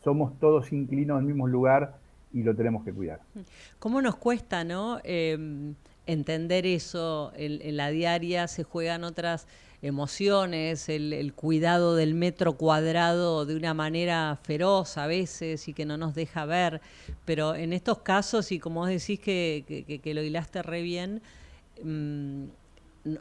somos todos inquilinos del mismo lugar y lo tenemos que cuidar. ¿Cómo nos cuesta, no? Entender eso en la diaria, se juegan otras emociones, el cuidado del metro cuadrado de una manera feroz a veces y que no nos deja ver, pero en estos casos, y como vos decís que lo hilaste re bien,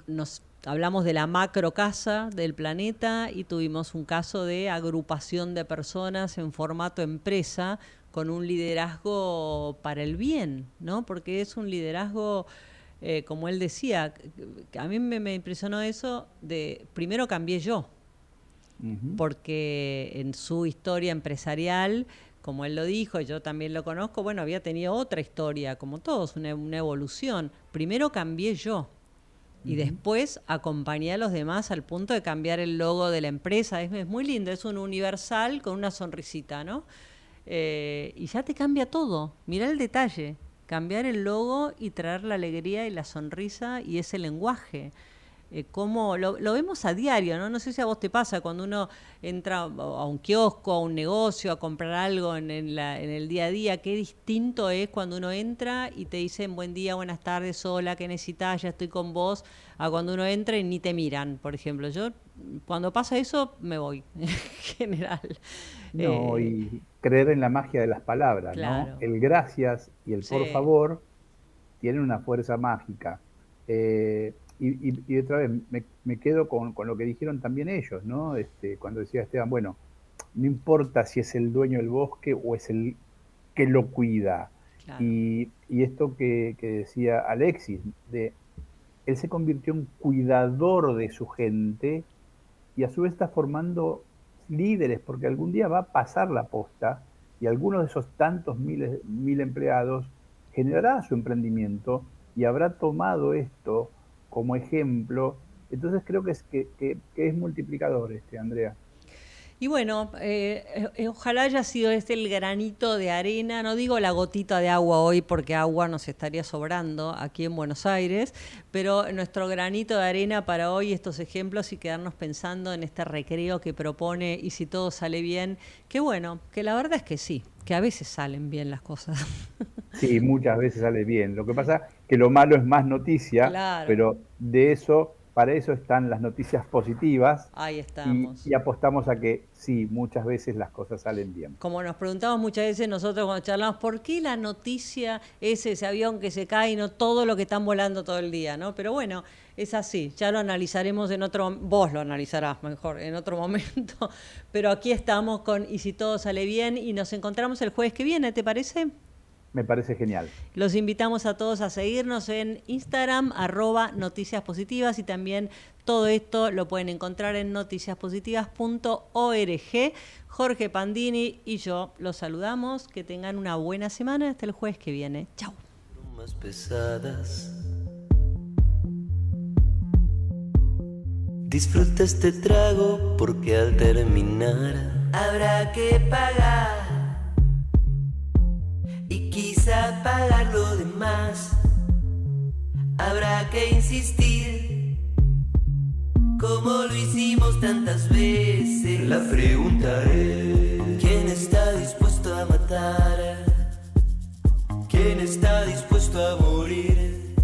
nos hablamos de la macro casa del planeta y tuvimos un caso de agrupación de personas en formato empresa con un liderazgo para el bien, ¿no? Porque es un liderazgo, como él decía, que a mí me impresionó eso de, primero cambié yo, porque en su historia empresarial, como él lo dijo, y yo también lo conozco, bueno, había tenido otra historia, como todos, una evolución. Primero cambié yo. Y después acompañé a los demás al punto de cambiar el logo de la empresa. Es muy lindo, es un universal con una sonrisita, ¿no? Y ya te cambia todo. Mirá el detalle. Cambiar el logo y traer la alegría y la sonrisa y ese lenguaje. Como lo vemos a diario, ¿no? No sé si a vos te pasa cuando uno entra a un kiosco, a un negocio, a comprar algo en el día a día, qué distinto es cuando uno entra y te dicen buen día, buenas tardes, hola, ¿qué necesitas? Ya estoy con vos, a cuando uno entra y ni te miran, por ejemplo. Yo, cuando pasa eso, me voy, en general. No, y creer en la magia de las palabras, claro. ¿no? El gracias y el por favor tienen una fuerza mágica. Y otra vez, me quedo con lo que dijeron también ellos, ¿no? Cuando decía Esteban, bueno, no importa si es el dueño del bosque o es el que lo cuida. Claro. Y esto que decía Alexis, él se convirtió en cuidador de su gente y a su vez está formando líderes, porque algún día va a pasar la posta y alguno de esos tantos mil empleados generará su emprendimiento y habrá tomado esto como ejemplo. Entonces creo que es multiplicador, Andrea. Y bueno, ojalá haya sido el granito de arena, no digo la gotita de agua hoy porque agua nos estaría sobrando aquí en Buenos Aires, pero nuestro granito de arena para hoy, estos ejemplos y quedarnos pensando en este recreo que propone y si todo sale bien, que bueno, que la verdad es que sí, que a veces salen bien las cosas. Sí, muchas veces sale bien. Lo que pasa es que lo malo es más noticia, claro. Pero para eso están las noticias positivas. Ahí estamos. Y apostamos a que sí, muchas veces las cosas salen bien. Como nos preguntamos muchas veces nosotros cuando charlamos, ¿por qué la noticia es ese avión que se cae y no todo lo que están volando todo el día, ¿no? Pero bueno, es así, ya lo analizaremos vos lo analizarás mejor en otro momento, pero aquí estamos con Y si todo sale bien y nos encontramos el jueves que viene, ¿te parece? Me parece genial. Los invitamos a todos a seguirnos en Instagram, @noticiaspositivas, y también todo esto lo pueden encontrar en noticiaspositivas.org. Jorge Pandini y yo los saludamos. Que tengan una buena semana hasta el jueves que viene. Chau. Más pesadas. Disfruta este trago porque al terminar habrá que pagar. Y quizá pagar lo demás. Habrá que insistir, como lo hicimos tantas veces. La pregunta es: ¿quién está dispuesto a matar? ¿Quién está dispuesto a morir?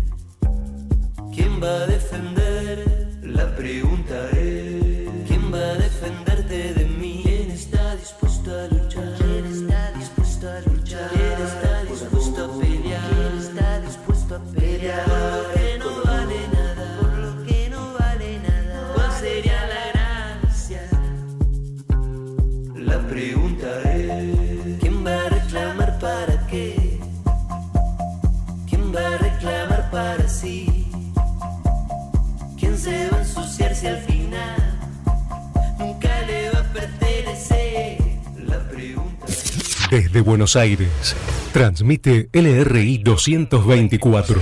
¿Quién va a defender? La pregunta es: ¿quién va a defenderte de mí? ¿Quién está dispuesto a luchar? ¿Quién está dispuesto a luchar? ¿Quién está dispuesto a pelear? ¿Quién está dispuesto a pelear? Por lo que no vale nada, por lo que no vale nada. ¿Cuál sería la gracia? La pregunta es: ¿quién va a reclamar para qué? ¿Quién va a reclamar para sí? ¿Quién se va a ensuciar si al final nunca le va a pertenecer? La pregunta. Desde Buenos Aires, transmite LRI 224,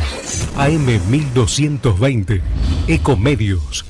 AM 1220, Ecomedios.